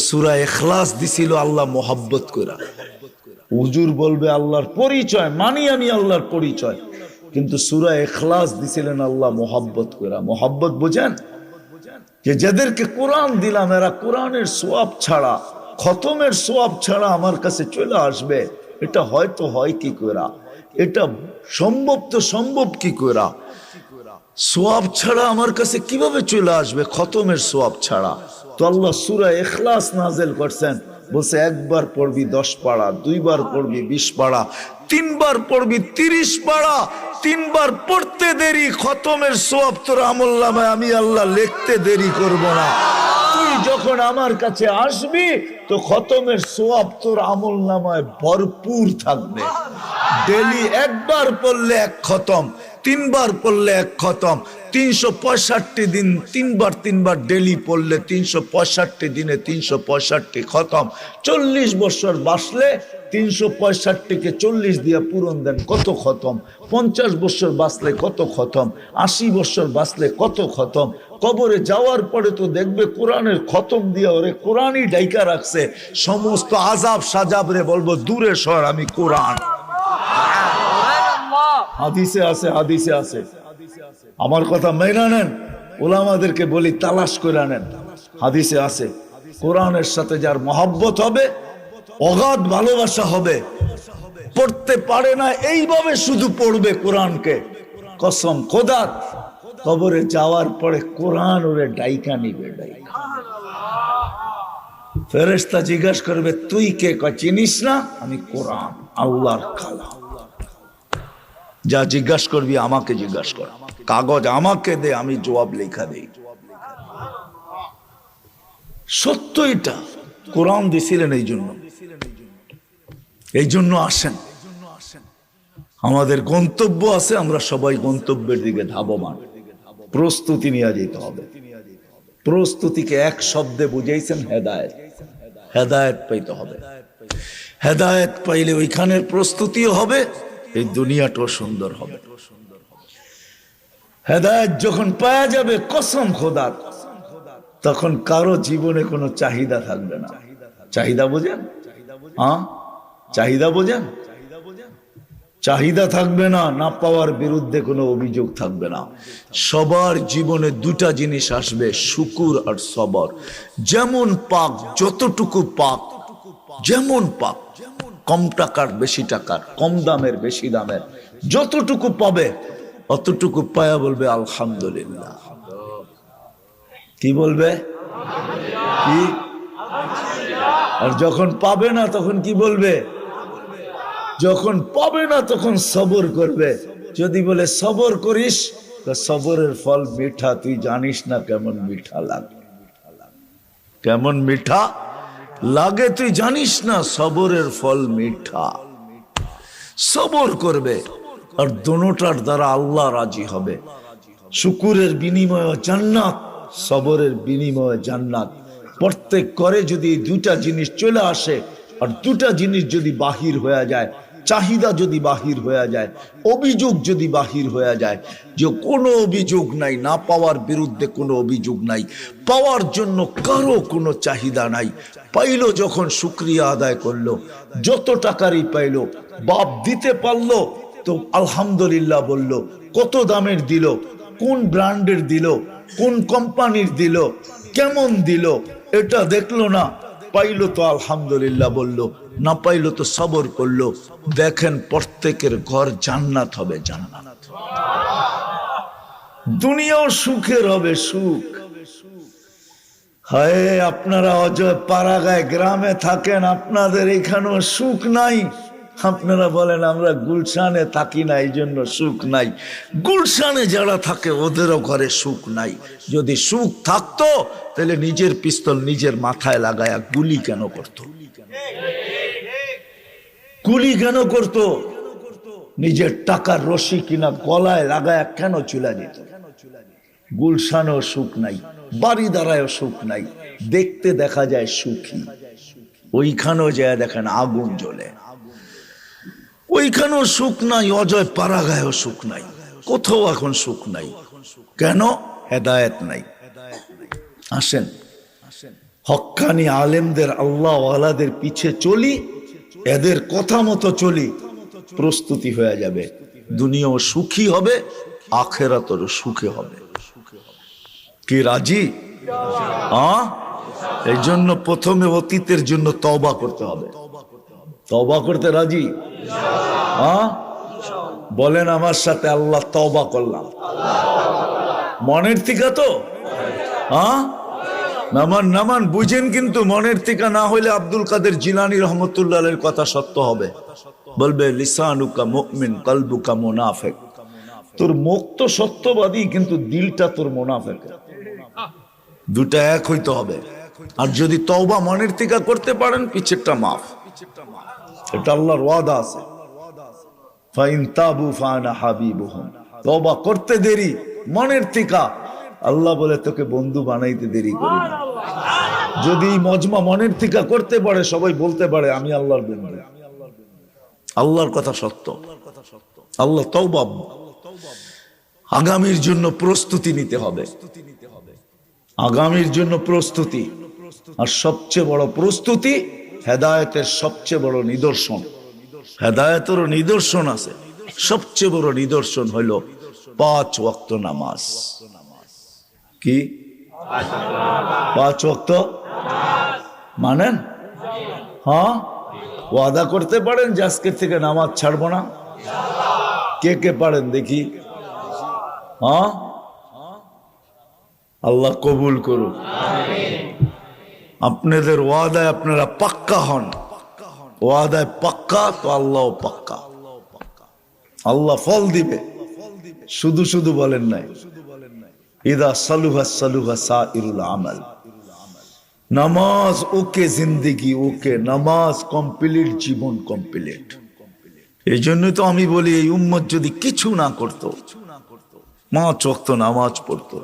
সূরা ইখলাস দিছিল আল্লাহ মোহাব্বত কইরা। হুজুর বলবে আল্লাহর পরিচয় মানি আমি আল্লাহর পরিচয়, কিন্তু সূরা ইখলাস দিছিলেন আল্লাহ মোহাব্বত কইরা। মোহাব্বত বুঝেন? যে যাদেরকে কোরআন দিলাম এরা কোরআনের সওয়াব ছাড়া, খতমের সওয়াব ছাড়া আমার কাছে চলে আসবে, এটা হয়তো হয় কি কইরা, এটা সম্ভব তো সম্ভব কি কইরা, সওয়াব ছাড়া আমার কাছে কিভাবে চলে আসবে খতমের সওয়াব ছাড়া। তো আল্লাহ সূরা ইখলাস নাযিল করছেন, বলছে একবার পড়বি 10 পারা, দুইবার পড়বি 20 পারা, তিনবার পড়বি 30 পারা। তিনবার পড়তে দেরি, খতমের সওয়াব তোর আমলনামায় আমি আল্লাহ লিখতে দেরি করব না। তুই যখন আমার কাছে আসবি তো খতমের সওয়াব তোর আমলনামায় ভরপুর থাকবে। ডেলি একবার পড়লে এক খতম, তিনবার পড়লে এক খতম, 365 দিন তিনবার ডেলি পড়লে 365 দিনে 365 খতম। 40 বছর বাঁচলে 365-কে 40 দিয়ে পূরণ দেন, কত খতম? 50 বছর বাঁচলে কত খতম? 80 বছর বাঁচলে কত খতম? কবরে যাওয়ার পরে তো দেখবে কোরআনের খতম দিয়ে ওরে কোরআনই ডাইকা রাখছে। সমস্ত আজাব সাজাব রে বলবো দূরে সর, আমি কোরআন। হাদিসে আছে, হাদিসে আছে। আমার কথা মেনে নেন, উলামাদেরকে বলি তালাশ করে নেন, হাদিসে আছে। কোরআনের সাথে যার মহব্বত হবে, অগাধ ভালোবাসা হবে, পড়তে পারে না এইভাবে শুধু পড়বে কোরআনকে, কসম খোদার কবরে যাওয়ার পরে কোরআন ওরে ডাইকা নিবে, ডাইকা। ফেরেশতা জিজ্ঞাসা করবে তুই কে? কয় চিনিস না? আমি কোরআন, আল্লাহর কালাম। যা জিজ্ঞাসা করবি আমাকে জিজ্ঞাসা কর, কাগজ আমাকে দে, আমি জবাব লেখা দেই। সত্য এটা, কোরআন দিছিলেন এই জন্য আসেন। আমাদের গন্তব্য আছে, আমরা সবাই গন্তব্যের দিকে ধাবমান। প্রস্তুতি নিয়ে যেতে হবে। প্রস্তুতিকে এক শব্দে বুঝাইছেন হেদায়েত। হেদায়েত পাইতে হবে। হেদায়েত পাইলে ওইখানের প্রস্তুতিও হবে, এই দুনিয়াটাও সুন্দর হবে। হেদায়েত যখন পাওয়া যাবে কসম খোদার, তখন কারো জীবনে কোনো চাহিদা থাকবে না। চাহিদা বোঝেন? হ্যাঁ, চাহিদা বোঝেন? চাহিদা থাকবে না, না পাওয়ার বিরুদ্ধে কোনো অভিযোগ থাকবে না। সবার জীবনে দুটা জিনিস আসবে, শুকুর আর সবর। যেমন পাক, যতটুকু পাক, যেমন পাক, কম টাকার বেশি টাকার, কম দামের বেশি দামের, যতটুকু পাবে অতটুকু পায়া বলবে আলহামদুলিল্লাহ। কি বলবে? কি? আর যখন পাবে না তখন কি বলবে? যখন পাবে না তখন সবর করবে। যদি বলে সবর করিস, তো সবরের ফল মিঠা, তুই জানিস না কেমন মিঠা লাগে। কেমন মিঠা লাগে তুই জানিস না, সবরের ফল মিঠা। সবর করবে, আর দোনোটার দ্বারা আল্লাহ রাজি হবে। শুকুরের বিনিময়ে জান্নাত, সবরের বিনিময়ে জান্নাত। প্রত্যেক করে যদি এই দুটা জিনিস চলে আসে, আর দুটা জিনিস যদি বাহির হয়ে যায়, চাহিদা যদি বাহির হয়ে যায়, অভিযোগ যদি বাহির হয়ে যায়, যে কোনো অভিযোগ নাই, না পাওয়ার বিরুদ্ধে কোনো অভিযোগ নাই, পাওয়ার জন্য কারো কোনো চাহিদা নাই, পাইলো যখন শুকরিয়া আদায় করলো, যত টাকারই পাইলো, বাপ দিতে পারলো তো আলহামদুলিল্লাহ বলল। কত দামের দিল, কোন ব্র্যান্ডের দিল, কোন কোম্পানির দিল, কেমন দিল, এটা দেখলো না, পাইলো তো আলহামদুলিল্লাহ বলল, না পাইলো তো সবর করলো। দেখেন প্রত্যেকের ঘর জান্নাত হবে, জান্নাত। দুনিয়াও সুখের হবে, সুখ। হায়, আপনারা অজয় পাড়াগায় গ্রামে থাকেন, আপনাদের এখানেও সুখ নাই। আপনারা বলেন আমরা গুলশানে থাকি না, এই জন্য সুখ নাই। গুলশানে যারা থাকে ওদেরও ঘরে সুখ নাই। যদি সুখ থাকতো তাহলে নিজের পিস্তল নিজের মাথায় লাগায়া গুলি কেন করতো? গুলি কেন করতো? নিজের টাকার রশি কিনা গলায় লাগায়া কেন চলে যেত? গুলশানেও সুখ নাই, বাড়ি দ্বারায়ও সুখ নাই। দেখতে দেখা যায় সুখী, ওইখানেও যায় দেখেন আগুন জ্বলে। ওইখানেও সুখ নাই, অজয় পাড়াগায়ও সুখ নাই, কোথাও এখন সুখ নাই। কেন? হেদায়েত নাই। আসেন হক্কানি আলেমদের আল্লাহ ওয়ালাদের পিছে চলি, এদের কথা মতো চলি, প্রস্তুতি হয়ে যাবে, দুনিয়াও সুখী হবে, আখেরাতেরও সুখে হবে। কি রাজি? এই জন্য প্রথমে অতীতের জন্য তওবা করতে হবে। তওবা করতে রাজি? বলেন আমার সাথে, আল্লাহ তওবা করলাম। মনের থেকে তো নামান নামান বুঝেন, কিন্তু মনের থেকে না হইলে আব্দুল কাদের জিলানী রহমতুল্লাহ আলাইহির কথা সত্য হবে। বলবে লিসানুকা মুমিন কলবুকা মুনাফিক। তোর মুখ তো সত্যবাদী, কিন্তু দিলটা তোর মুনাফিক। দুটা এক হইতে হবে। আর যদি তওবা মনের থেকে করতে পারেন, পিছেরটা মাফ। এটা আল্লাহর ওয়াদা আছে, ফাইন তাবু ফানা হাবিবুহুম। তওবা করতে দেরি মনের থেকে, আল্লাহ বলে তোকে বন্ধু বানাইতে দেরি করি না। যদি মজমা মনের থেকে করতে পারে, সবাই বলতে পারে আমি আল্লাহর বন্ধু। আল্লাহর কথা সত্য। আল্লাহ তওবা, আগামীর জন্য প্রস্তুতি নিতে হবে, আগামীর জন্য প্রস্তুতি। আর সবচেয়ে বড় প্রস্তুতি হেদায়েতের সবচেয়ে বড় নিদর্শন। হেদায়েতেরও নিদর্শন আছে, সবচেয়ে বড় নিদর্শন হইল 5 ওয়াক্ত নামাজ। কি 5 ওয়াক্ত মানেন? ওয়াদা করতে পারেন যে আজকের থেকে নামাজ ছাড়বো না? কে কে পারেন দেখি? আল্লাহ কবুল করুন। আপনাদের ওয়াদায় আপনারা পাক্কা হন। ওয়াদায় পাক্কা তো আল্লাহ পাক্কা। আল্লাহ ফল দিবে, শুধু শুধু বলেন নাই। ইদা সালুহা সালুহা সাইরুল আমাল। নামাজ ওকে, জিন্দেগি ওকে, নামাজ কমপ্লিট, জীবন কমপ্লিট। এই জন্যই তো আমি বলি, এই উম্মত যদি কিছু না করতো, 5 ওয়াক্ত নামাজ পড়তো,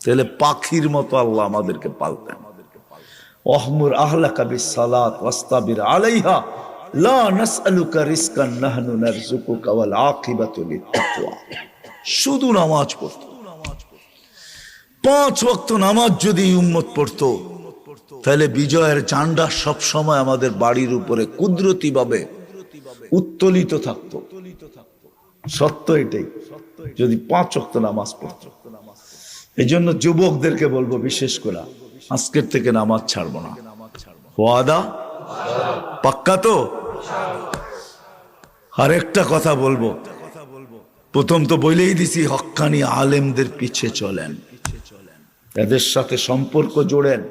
তাহলে পাখির মতো আল্লাহ আমাদেরকে পালতেন। ওয়াহমুর আহলাকা বিসসালাত ওয়াসতাবির আলাইহা লা নাসআলুকা রিজকান নাহনু নারযুকুকা ওয়াল আকিবাতু লিত-তাকওয়া। শুধু নামাজ পড়তো। 5 ওয়াক্ত নামাজ যদি উম্মত পড়তো, তাহলে বিজয়ের ঝান্ডা সব সময় আমাদের বাড়ির উপরে কুদরতি ভাবে উত্তোলিত থাকতো। সত্য এটাই, যদি 5 ওয়াক্ত নামাজ পড়তো। এই জন্য যুবকদেরকে বলবো, বিশেষ করে আজকের থেকে নামাজ ছাড়বো না। ওয়াদা পাক্কা তো? আর একটা কথা বলবো, প্রথম তো বলেই দিছি, হক্কানি আলেমদের পিছে চলেন, এদের সাথে সম্পর্ক জোড়েন,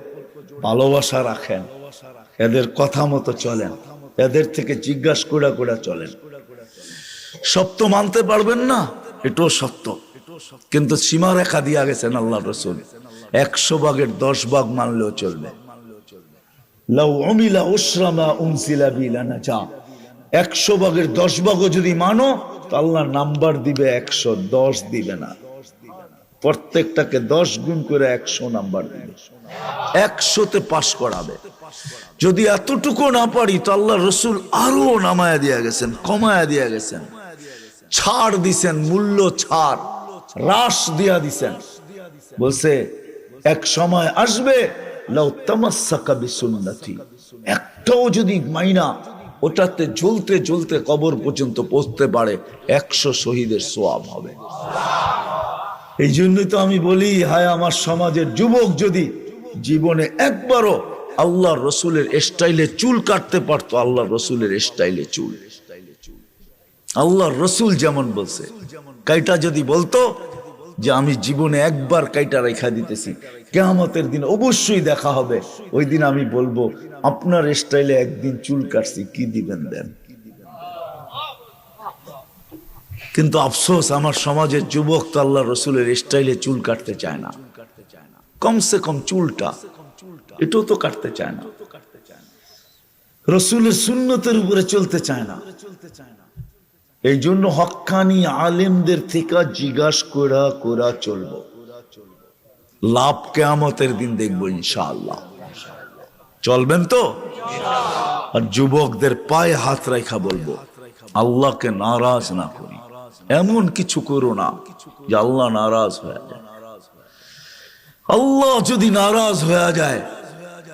ভালোবাসা রাখেন, এদের কথা মতো চলেন, এদের থেকে জিজ্ঞাসা করে করে চলেন। সব তো মানতে পারবেন না, এটাও সত্য, কিন্তু সীমারেখা দিয়া গেছেন আল্লাহ রসুল। 100 ভাগের 10 ভাগ মানলেও চলবে। লাউ উমিলা উসরামা উনসিলা বিলানাজা। 100 ভাগের 10 ভাগও যদি মানো, তো আল্লাহ নাম্বার দিবে 110 দিবে না। প্রত্যেকটাকে 10 গুণ করে 100 নাম্বার দিবে, 100তে পাশ করাবে। যদি এতটুকু না পারি, তো আল্লাহ রসুল আরো নামায়া দিয়া গেছেন, কমায়া দিয়া গেছেন, ছাড় দিছেন, মূল্য ছাড়, হ্রাস দিয়া দিছেন। বলছে এক সময় আসবে, লাউ তামাসসাকা বিসুন্নতি, একটাও যদি মাইনা ওটাতে ঝুলতে ঝুলতে কবর পর্যন্ত পৌঁছতে পারে, 100 শহীদের সওয়াব হবে। এই জন্যই তো আমি বলি, হায় আমার সমাজের যুবক যদি জীবনে একবারও আল্লাহর রসুলের স্টাইলে চুল কাটতে পারতো, আল্লাহর রসুলের স্টাইলে চুল, আল্লাহর রসুল যেমন বলছে, কাইটা যদি বলতো যে আমি জীবনে একবার কাইটা রেখা দিতেছি, কিয়ামতের দিন অবশ্যই দেখা হবে, ওই দিন আমি বলবো আপনার স্টাইলে একদিন চুল কাটছি, কি দিবেন দেন। কিন্তু আফসোস, আমার সমাজের যুবক তো আল্লাহ রসুলের স্টাইলে চুল কাটতে চায় না, কমসে কম চুলটা এটাও তো কাটতে চায় না, রসুলের সুন্নতের উপরে চলতে চায় না। এই জন্য হক্কানি আলেমদের থেকে জিজ্ঞাসা করা করা চলবো, লাভ কিয়ামতের দিন দেখবো ইনশাআল্লাহ। চলবেন তো? আর যুবকদের পায়ে হাত রাখা বলবো, আল্লাহকে নারাজ না করি, এমন কিছু করো না যে আল্লাহ নারাজ হয়ে যায়। আল্লাহ যদি নারাজ হয়ে যায়,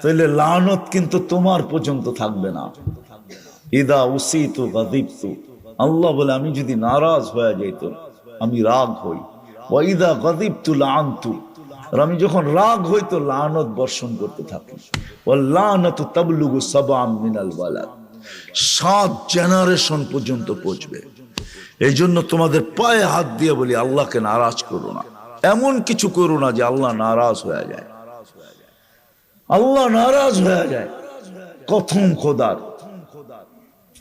তাহলে লানত কিন্তু তোমার পর্যন্ত থাকবে না। ইদা উসিতু গাযিবতু, আল্লাহ বলে আমি যদি নারাজ হয়ে যাইতো আমি রাগ হই। ওয়া ইদা গাযিবতু লাআনতু, আর আমি যখন রাগ হই তো লানত বর্ষণ করতে থাকি। ওয়াল লানাতু তাবলুগু সাবআন মিনাল ওয়ালাদ, 7 জেনারেশন পর্যন্ত পৌঁছবে। এই জন্য তোমাদের পায়ে হাত দিয়ে বলি আল্লাহকে নারাজ করো না। এমন কিছু করো না যে আল্লাহ নারাজ হয়ে যায়। আল্লাহ নারাজ হয়ে যায়।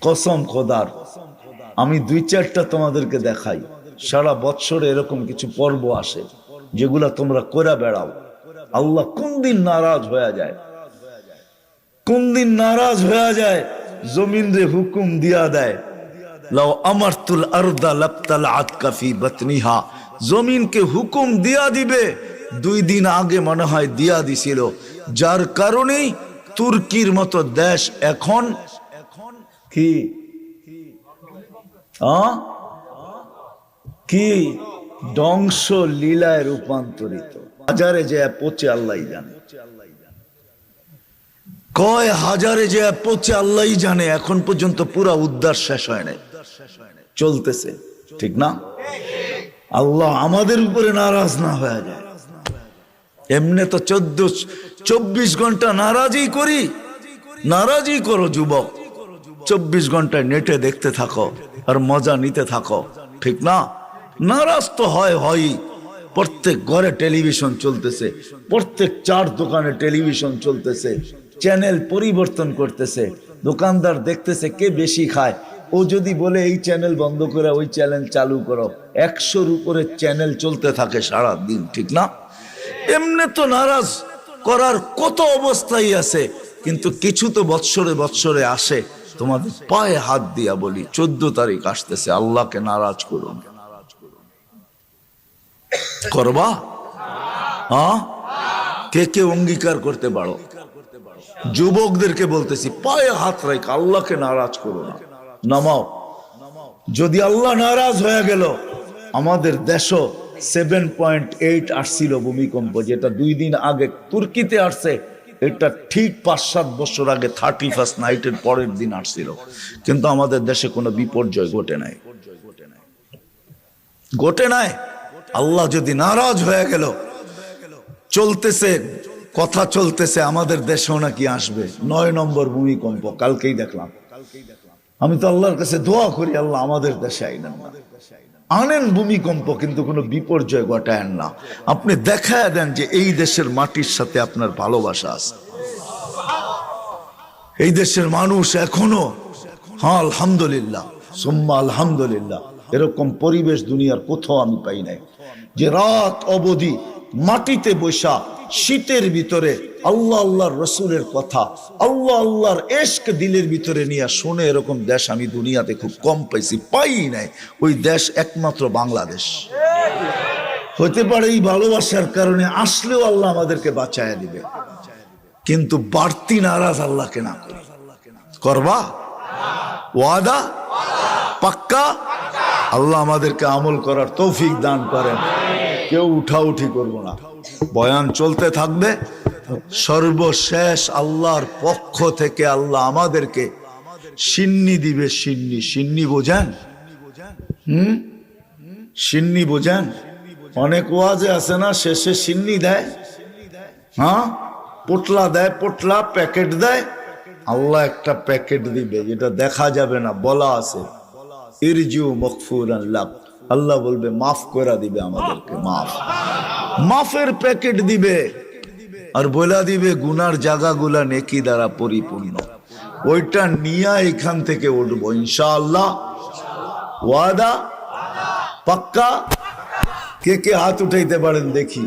কসম খোদার, আমি 2-4টা তোমাদেরকে দেখাই। সারা বৎসরে এরকম কিছু পর্ব আসে যেগুলা তোমরা করে বেড়াও। আল্লাহ কোন দিন নারাজ হয়ে যায়, কোন দিন নারাজ হয়ে যায়, জমিন রে হুকুম দিয়া দেয়, লাউ আমারতুল আরদা লাবতালাআত কাফি বাতনিহা, জমিনকে হুকুম দিয়া দিবে। 2 দিন আগে মনে হয় দিয়া দিছিল, যার কারণেই তুর্কির মতো দেশ এখন কি কি ধ্বংস লীলায় রূপান্তরিত। হাজারে যে পচে আল্লাহ জানে, কয় হাজারে যে পচে আল্লাহ জানে। এখন পর্যন্ত পুরা উদ্ধার শেষ হয় নাই, চলতেছে, ঠিক না? আল্লাহ আমাদের উপরে নারাজ না হয়ে যায়। এমনি তো 24 ঘন্টা নারাজই করি। নারাজই করো যুবক, 24 ঘন্টায় নেটে দেখতে থাকো আর মজা নিতে থাকো, ঠিক না? নারাজ তো হয়। প্রত্যেক ঘরে টেলিভিশন চলতেছে, প্রত্যেক 4 দোকানে টেলিভিশন চলতেছে, চ্যানেল পরিবর্তন করতেছে, দোকানদার দেখতেছে কে বেশি খায়। ও যদি বলে এই চ্যানেল বন্ধ করে ওই চ্যানেল চালু করো, 100-র উপরে চ্যানেল চলতে থাকে সারা দিন, ঠিক না? এমনি তো নারাজ করার কত অবস্থাই আছে, কিন্তু কিছু তো বৎসরে আসে। তোমাদের পায়ে হাত দিয়া বলি 14 তারিখ আসতেছে, আল্লাহকে নারাজ করুন। করবা? কে অঙ্গীকার করতে পারো? যুবকদেরকে বলতেছি পায়ে হাত রাখ, আল্লাহকে নারাজ করো না, নামাও। যদি আল্লাহ নারাজ হয়ে গেল, আমাদের দেশও 7.8 আসছিল ভূমিকম্প, যেটা 2 দিন আগে তুর্কিতে আসছে, এটা ঠিক 5-7 বছর আগে 31st নাইটের পরের দিন আসছিল, কিন্তু আমাদের দেশে কোনো বিপর্যয় ঘটে নাই। আল্লাহ যদি নারাজ হয়ে গেল, চলতেছে কথা চলতেছে, আমাদের দেশেও নাকি আসবে 9 নম্বর ভূমিকম্প, কালকেই দেখলাম। আমি তো আল্লাহর কাছে দোয়া করি, আল্লাহ আমাদের দেশে আনেন ভূমিকম্প, কিন্তু কোনো বিপর্যয় ঘটায়েন না। আপনি দেখায় দেন যে এই দেশের মাটির সাথে আপনার ভালোবাসা আছে। এই দেশের মানুষ এখনো, আলহামদুলিল্লাহ সুম্মা আলহামদুলিল্লাহ, এরকম পরিবেশ দুনিয়ার কোথাও আমি পাই নাই, যে রাত অবধি মাটিতে বসা শীতের ভিতরে আল্লাহর রসুলের কথা, আল্লাহর ইশক দিলের ভিতরে নিয়ে শুনে, এরকম দেশ আমি দুনিয়াতে খুব কম পাইছি, পাই নাই। ওই দেশ একমাত্র বাংলাদেশ। হতে পারে এই ভালোবাসার কারণে আসলেও আল্লাহ আমাদেরকে বাঁচায় দিবে, কিন্তু বাড়তি নারাজ আল্লাহকে না করি। করবা ওয়াদা? পাক্কা? আল্লাহ আমাদেরকে আমল করার তৌফিক দান করেন। কেউ উঠাউঠি করবো না, বয়ান চলতে থাকবে। সর্বশেষ আল্লাহর পক্ষ থেকে আল্লাহ আমাদেরকে সিন্নি দিবে। সিন্নি বোঝেন? সিন্নি বোঝেন? অনেক ওয়াজে আছে না, শেষে সিন্নি দেয়, পোটলা দেয়, পোটলা প্যাকেট দেয়। আল্লাহ একটা প্যাকেট দিবে, যেটা দেখা যাবে না, বলা আছে ইরজু মগফুরান লাক, আল্লাহ বলবে মাফ করে দিবে আমাদেরকে, মাফের প্যাকেট দিবে, আর বলা দিবে গুনার জায়গাগুলা নেকি দ্বারা পরিপূর্ণ। ওইটা নিয়ে এখান থেকে উঠবো ইনশাআল্লাহ। ওয়াদা? পাক্কা? কে হাত উঠাইতে পারেন দেখি?